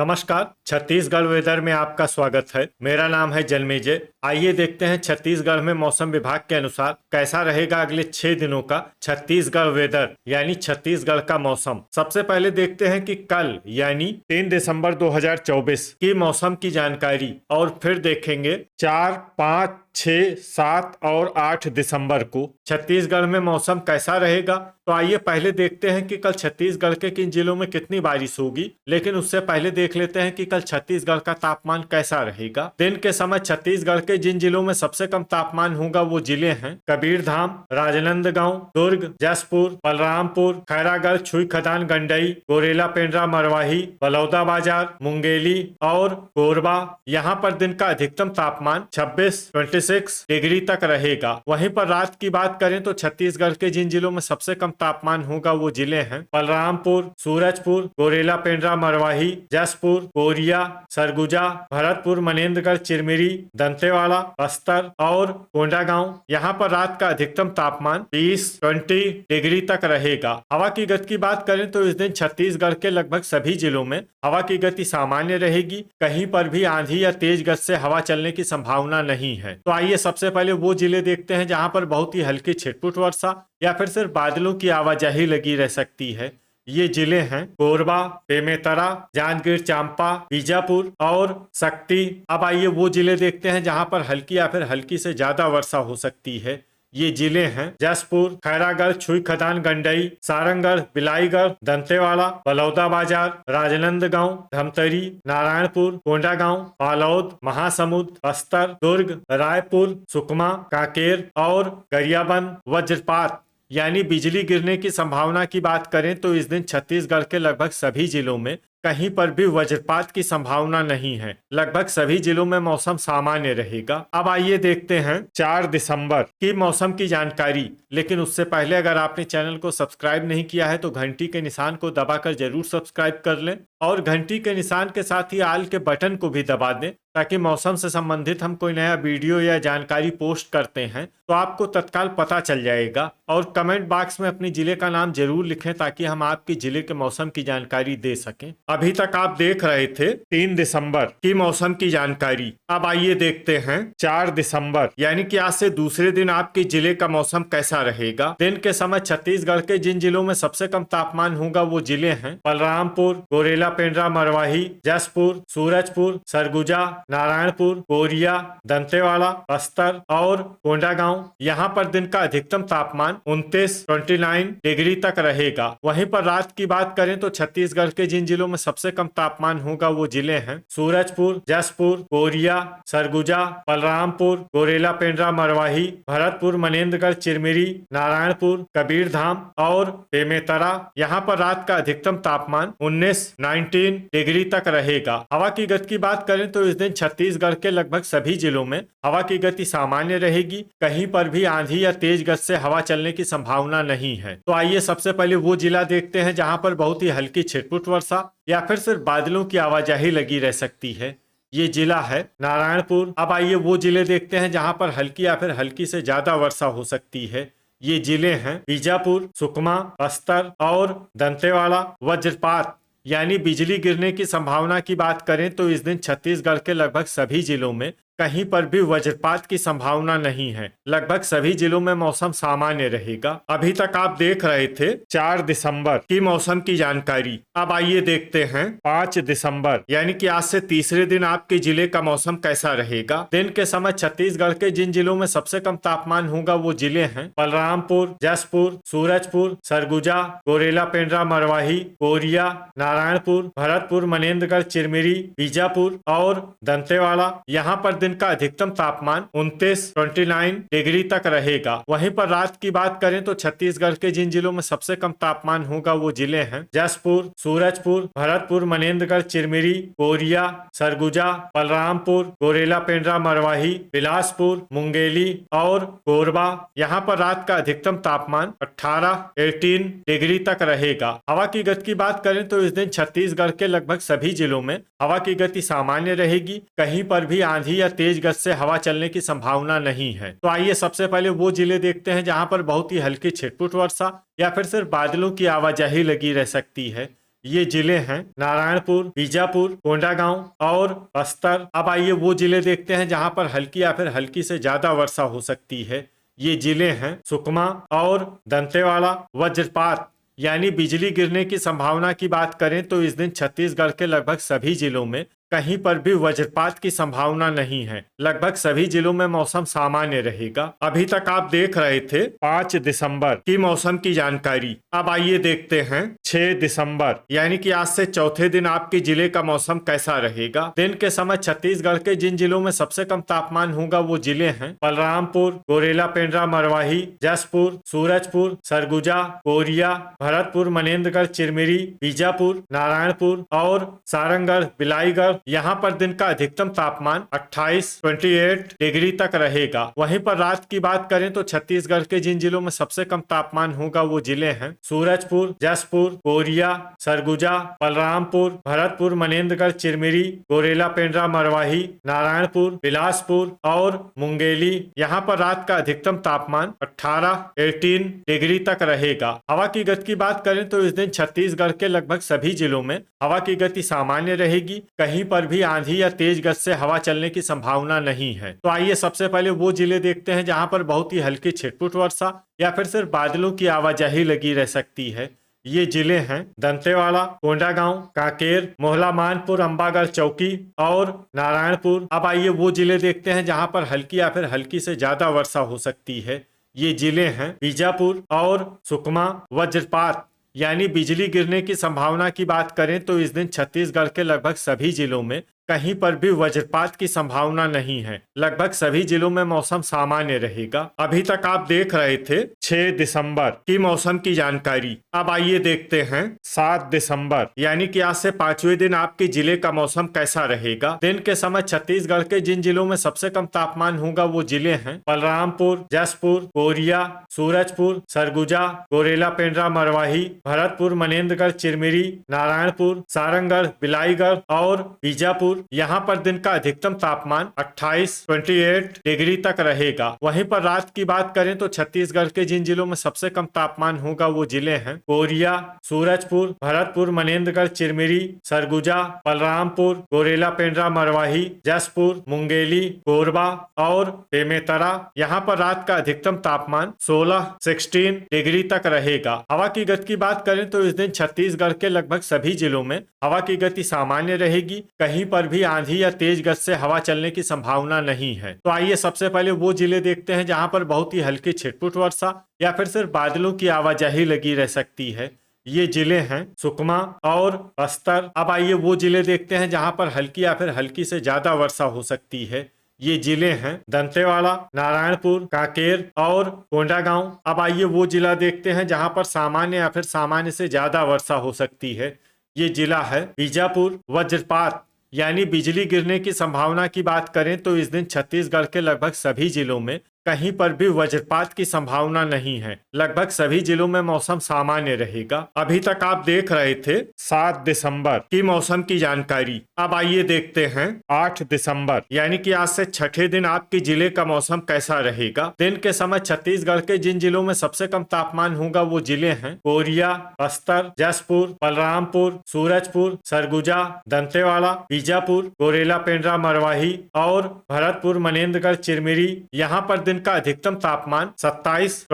नमस्कार। छत्तीसगढ़ वेदर में आपका स्वागत है। मेरा नाम है जन्मेजय। आइए देखते हैं छत्तीसगढ़ में मौसम विभाग के अनुसार कैसा रहेगा अगले 6 दिनों का छत्तीसगढ़ वेदर यानी छत्तीसगढ़ का मौसम। सबसे पहले देखते हैं कि कल यानी 3 दिसंबर 2024 की मौसम की जानकारी और फिर देखेंगे 4, 5, 6, 7 और 8 दिसंबर को छत्तीसगढ़ में मौसम कैसा रहेगा। तो आइए पहले देखते हैं कि कल छत्तीसगढ़ के किन जिलों में कितनी बारिश होगी, लेकिन उससे पहले देख लेते हैं कि कल छत्तीसगढ़ का तापमान कैसा रहेगा। दिन के समय छत्तीसगढ़ के जिन जिलों में सबसे कम तापमान होगा वो जिले हैं कबीरधाम, राजनांदगांव, दुर्ग, जसपुर, बलरामपुर, खैरागढ़, छुईखदान, गंडई, गोरेला, पेंड्रा, मरवाही, बलौदाबाजार, मुंगेली और कोरबा। यहाँ पर दिन का अधिकतम तापमान 26 डिग्री तक रहेगा। वहीं पर रात की बात करें तो छत्तीसगढ़ के जिन जिलों में सबसे कम तापमान होगा वो जिले हैं बलरामपुर, सूरजपुर, गोरेला, पेंड्रा, मरवाही, जसपुर, कोरिया, सरगुजा, भरतपुर, मनेन्द्रगढ़, चिरमिरी, दंतेवाड़ा, बस्तर और कोंडागांव। यहाँ पर रात का अधिकतम तापमान 20 डिग्री तक रहेगा। हवा की गति की बात करें तो इस दिन छत्तीसगढ़ के लगभग सभी जिलों में हवा की गति सामान्य रहेगी। कहीं पर भी आंधी या तेज गति से हवा चलने की संभावना नहीं है। तो आइए सबसे पहले वो जिले देखते हैं जहां पर बहुत ही हल्की छिटपुट वर्षा या फिर सिर्फ बादलों की आवाजाही लगी रह सकती है। ये जिले हैं कोरबा, बेमेतरा, जांजगीर चांपा, बीजापुर और शक्ति। अब आइए वो जिले देखते हैं जहां पर हल्की या फिर हल्की से ज्यादा वर्षा हो सकती है। ये जिले हैं जसपुर, खैरागढ़, छुईखदान, गंडई, सारंगढ़, बिलाईगढ़, दंतेवाड़ा, बलौदाबाजार, राजनांदगांव, धमतरी, नारायणपुर, कोंडागांव, बालोद, महासमुंद, बस्तर, दुर्ग, रायपुर, सुकमा, कांकेर और गरियाबंद। वज्रपात यानी बिजली गिरने की संभावना की बात करें तो इस दिन छत्तीसगढ़ के लगभग सभी जिलों में कहीं पर भी वज्रपात की संभावना नहीं है। लगभग सभी जिलों में मौसम सामान्य रहेगा। अब आइए देखते हैं 4 दिसंबर की मौसम की जानकारी। लेकिन उससे पहले अगर आपने चैनल को सब्सक्राइब नहीं किया है तो घंटी के निशान को दबाकर जरूर सब्सक्राइब कर लें और घंटी के निशान के साथ ही आल के बटन को भी दबा दें ताकि मौसम से संबंधित हम कोई नया वीडियो या जानकारी पोस्ट करते हैं तो आपको तत्काल पता चल जाएगा। और कमेंट बॉक्स में अपने जिले का नाम जरूर लिखें ताकि हम आपके जिले के मौसम की जानकारी दे सकें। अभी तक आप देख रहे थे 3 दिसंबर की मौसम की जानकारी। अब आइए देखते हैं 4 दिसंबर यानी कि आज से दूसरे दिन आपके जिले का मौसम कैसा रहेगा। दिन के समय छत्तीसगढ़ के जिन जिलों में सबसे कम तापमान होगा वो जिले हैं बलरामपुर, गोरेला, पेंड्रा, मरवाही, जसपुर, सूरजपुर, सरगुजा, नारायणपुर, कोरिया, दंतेवाड़ा, बस्तर और कोंडागांव। यहाँ पर दिन का अधिकतम तापमान 29 डिग्री तक रहेगा। वहीं पर रात की बात करें तो छत्तीसगढ़ के जिन जिलों में सबसे कम तापमान होगा वो जिले हैं सूरजपुर, जसपुर, कोरिया, सरगुजा, बलरामपुर, गोरेला, पेंड्रा, मरवाही, भरतपुर, मनेन्द्रगढ़, चिरमिरी, नारायणपुर, कबीरधाम और बेमेतरा। यहाँ पर रात का अधिकतम तापमान 19 डिग्री तक रहेगा। हवा की गति की बात करें तो इस दिन छत्तीसगढ़ के लगभग सभी जिलों में हवा की गति सामान्य रहेगी। कहीं पर भी आंधी या तेज गति से हवा चलने की संभावना नहीं है। तो आइए सबसे पहले वो जिला देखते हैं जहां पर बहुत ही हल्की छिटपुट वर्षा या फिर सिर्फ बादलों की आवाजाही लगी रह सकती है। ये जिला है नारायणपुर। अब आइए वो जिले देखते हैं जहां पर हल्की या फिर हल्की से ज्यादा वर्षा हो सकती है। ये जिले हैं बीजापुर, सुकमा, बस्तर और दंतेवाड़ा। वज्रपात यानी बिजली गिरने की संभावना की बात करें तो इस दिन छत्तीसगढ़ के लगभग सभी जिलों में कहीं पर भी वज्रपात की संभावना नहीं है। लगभग सभी जिलों में मौसम सामान्य रहेगा। अभी तक आप देख रहे थे 4 दिसंबर की मौसम की जानकारी। अब आइए देखते हैं 5 दिसंबर यानी कि आज से तीसरे दिन आपके जिले का मौसम कैसा रहेगा। दिन के समय छत्तीसगढ़ के जिन जिलों में सबसे कम तापमान होगा वो जिले हैं बलरामपुर, जसपुर, सूरजपुर, सरगुजा, गोरेला, पेंड्रा, मरवाही, कोरिया, नारायणपुर, भरतपुर, मनेन्द्रगढ़, चिरमिरी, बीजापुर और दंतेवाड़ा। यहाँ पर दिन का अधिकतम तापमान 29 डिग्री तक रहेगा। वहीं पर रात की बात करें तो छत्तीसगढ़ के जिन जिलों में सबसे कम तापमान होगा वो जिले हैं जसपुर, सूरजपुर, भरतपुर, मनेन्द्रगढ़, चिरमिरी, कोरिया, सरगुजा, बलरामपुर, गोरेला, पेंड्रा, मरवाही, बिलासपुर, मुंगेली और कोरबा। यहाँ पर रात का अधिकतम तापमान 18 डिग्री तक रहेगा। हवा की गति की बात करें तो इस दिन छत्तीसगढ़ के लगभग सभी जिलों में हवा की गति सामान्य रहेगी। कहीं पर भी आंधी या तेज गति से हवा चलने की संभावना नहीं है। तो आइए सबसे पहले वो जिले देखते हैं जहां पर बहुत ही हल्की छिटपुट वर्षा या फिर सिर्फ बादलों की आवाजाही लगी रह सकती है। ये जिले हैं नारायणपुर, बीजापुर, कोंडागांव और बस्तर। अब आइए वो जिले देखते हैं जहां पर हल्की या फिर हल्की से ज्यादा वर्षा हो सकती है। ये जिले हैं सुकमा और दंतेवाड़ा। वज्रपात यानी बिजली गिरने की संभावना की बात करें तो इस दिन छत्तीसगढ़ के लगभग सभी जिलों में कहीं पर भी वज्रपात की संभावना नहीं है। लगभग सभी जिलों में मौसम सामान्य रहेगा। अभी तक आप देख रहे थे 5 दिसंबर की मौसम की जानकारी। अब आइए देखते हैं 6 दिसंबर यानी कि आज से चौथे दिन आपके जिले का मौसम कैसा रहेगा। दिन के समय छत्तीसगढ़ के जिन जिलों में सबसे कम तापमान होगा वो जिले हैं बलरामपुर, गोरेला पेंड्रा, मरवाही, जसपुर, सूरजपुर, सरगुजा, कोरिया, भरतपुर, मनेन्द्रगढ़, चिरमिरी, बीजापुर, नारायणपुर और सारंगढ़, बिलाईगढ़। यहाँ पर दिन का अधिकतम तापमान 28 डिग्री तक रहेगा। वहीं पर रात की बात करें तो छत्तीसगढ़ के जिन जिलों में सबसे कम तापमान होगा वो जिले हैं सूरजपुर, जसपुर, कोरिया, सरगुजा, बलरामपुर, भरतपुर, मनेन्द्रगढ़, चिरमिरी, गोरेला पेंड्रा, मरवाही, नारायणपुर, बिलासपुर और मुंगेली। यहाँ पर रात का अधिकतम तापमान 18 डिग्री तक रहेगा। हवा की गति की बात करें तो इस दिन छत्तीसगढ़ के लगभग सभी जिलों में हवा की गति सामान्य रहेगी। कहीं पर भी आंधी या तेज गति से हवा चलने की संभावना नहीं है। तो आइए सबसे पहले वो जिले देखते हैं जहां पर बहुत ही हल्की छिटपुट वर्षा या फिर सिर्फ बादलों की आवाजाही लगी रह सकती है। ये जिले हैं दंतेवाड़ा, कोंडागांव, कांकेर, मोहला, मानपुर, अंबागढ़, चौकी और नारायणपुर। अब आइए वो जिले देखते हैं जहां पर हल्की या फिर हल्की से ज्यादा वर्षा हो सकती है। ये जिले हैं बीजापुर और सुकमा। वज्रपात यानी बिजली गिरने की संभावना की बात करें तो इस दिन छत्तीसगढ़ के लगभग सभी जिलों में कहीं पर भी वज्रपात की संभावना नहीं है। लगभग सभी जिलों में मौसम सामान्य रहेगा। अभी तक आप देख रहे थे 6 दिसंबर की मौसम की जानकारी। अब आइए देखते हैं 7 दिसंबर यानी कि आज से 5वें दिन आपके जिले का मौसम कैसा रहेगा। दिन के समय छत्तीसगढ़ के जिन जिलों में सबसे कम तापमान होगा वो जिले हैं बलरामपुर, जसपुर, कोरिया, सूरजपुर, सरगुजा, गोरेला पेंड्रा, मरवाही, भरतपुर, मनेन्द्रगढ़, चिरमिरी, नारायणपुर, सारंगढ़, बिलाईगढ़ और बीजापुर। यहाँ पर दिन का अधिकतम तापमान 28 डिग्री तक रहेगा। वहीं पर रात की बात करें तो छत्तीसगढ़ के जिन जिलों में सबसे कम तापमान होगा वो जिले हैं कोरिया, सूरजपुर, भरतपुर, मनेन्द्रगढ़, चिरमिरी, सरगुजा, बलरामपुर, गोरेला पेंड्रा, मरवाही, जसपुर, मुंगेली, कोरबा और बेमेतरा। यहाँ पर रात का अधिकतम तापमान 16 डिग्री तक रहेगा। हवा की गति की बात करें तो इस दिन छत्तीसगढ़ के लगभग सभी जिलों में हवा की गति सामान्य रहेगी। कहीं पर भी आंधी या तेज गति से हवा चलने की संभावना नहीं है। तो आइए सबसे पहले वो जिले देखते हैं जहां पर बहुत ही हल्की छिटपुट वर्षा या फिर सिर्फ बादलों की आवाजाही लगी रह सकती है। ये जिले हैं सुकमा और बस्तर। अब आइए वो जिले देखते हैं जहां पर हल्की या फिर हल्की से ज्यादा वर्षा हो सकती है। ये जिले हैं दंतेवाड़ा, नारायणपुर, कांकेर और कोंडागांव। अब आइए वो जिला देखते हैं जहां पर सामान्य या फिर सामान्य से ज्यादा वर्षा हो सकती है। ये जिला है बीजापुर। वज्रपात यानी बिजली गिरने की संभावना की बात करें तो इस दिन छत्तीसगढ़ के लगभग सभी जिलों में कहीं पर भी वज्रपात की संभावना नहीं है। लगभग सभी जिलों में मौसम सामान्य रहेगा। अभी तक आप देख रहे थे 7 दिसंबर की मौसम की जानकारी। अब आइए देखते हैं 8 दिसंबर यानी कि आज से छठे दिन आपके जिले का मौसम कैसा रहेगा। दिन के समय छत्तीसगढ़ के जिन जिलों में सबसे कम तापमान होगा वो जिले हैं कोरिया, बस्तर, जसपुर, बलरामपुर, सूरजपुर, सरगुजा, दंतेवाड़ा, बीजापुर, गोरेला पेंड्रा, मरवाही और भरतपुर, मनेन्द्रगढ़, चिरमिरी। यहाँ पर दिन का अधिकतम तापमान 27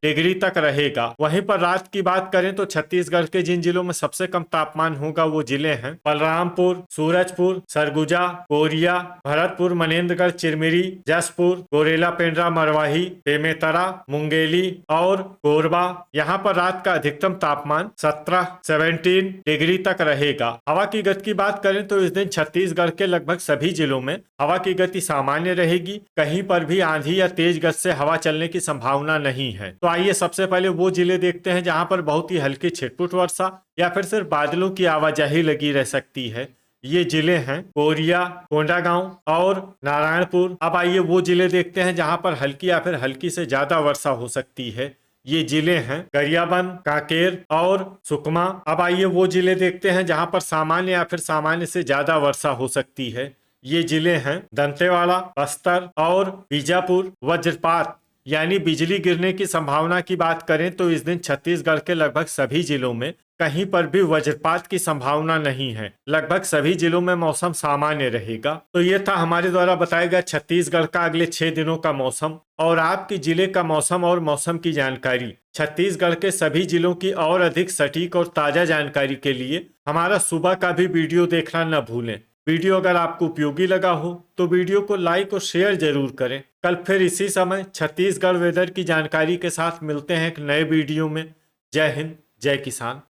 डिग्री तक रहेगा। वहीं पर रात की बात करें तो छत्तीसगढ़ के जिन जिलों में सबसे कम तापमान होगा वो जिले हैं बलरामपुर, सूरजपुर, सरगुजा, कोरिया, भरतपुर, मनेन्द्रगढ़, चिरमिरी, जसपुर, गोरेला पेंड्रा, मरवाही, बेमेतरा, मुंगेली और कोरबा। यहाँ पर रात का अधिकतम तापमान 17 डिग्री तक रहेगा। हवा की गति की बात करें तो इस दिन छत्तीसगढ़ के लगभग सभी जिलों में हवा की गति सामान्य रहेगी। कहीं पर भी आंधी या तेज गति से हवा चलने की संभावना नहीं है। तो आइए सबसे पहले वो जिले देखते हैं जहां पर बहुत ही हल्की छिटपुट वर्षा या फिर सिर्फ बादलों की आवाजाही लगी रह सकती है। ये जिले हैं कोरिया, कोंडागांव और नारायणपुर। अब आइए वो जिले देखते हैं जहां पर हल्की या फिर हल्की से ज्यादा वर्षा हो सकती है। ये जिले हैं गरियाबंद, कांकेर और सुकमा। अब आइए वो जिले देखते हैं जहां पर सामान्य या फिर सामान्य से ज्यादा वर्षा हो सकती है। ये जिले हैं दंतेवाड़ा, बस्तर और बीजापुर। वज्रपात यानी बिजली गिरने की संभावना की बात करें तो इस दिन छत्तीसगढ़ के लगभग सभी जिलों में कहीं पर भी वज्रपात की संभावना नहीं है। लगभग सभी जिलों में मौसम सामान्य रहेगा। तो ये था हमारे द्वारा बताया गया छत्तीसगढ़ का अगले 6 दिनों का मौसम और आपके जिले का मौसम और मौसम की जानकारी। छत्तीसगढ़ के सभी जिलों की और अधिक सटीक और ताजा जानकारी के लिए हमारा सुबह का भी वीडियो देखना न भूलें। वीडियो अगर आपको उपयोगी लगा हो तो वीडियो को लाइक और शेयर जरूर करें। कल फिर इसी समय छत्तीसगढ़ वेदर की जानकारी के साथ मिलते हैं एक नए वीडियो में। जय हिंद, जय किसान।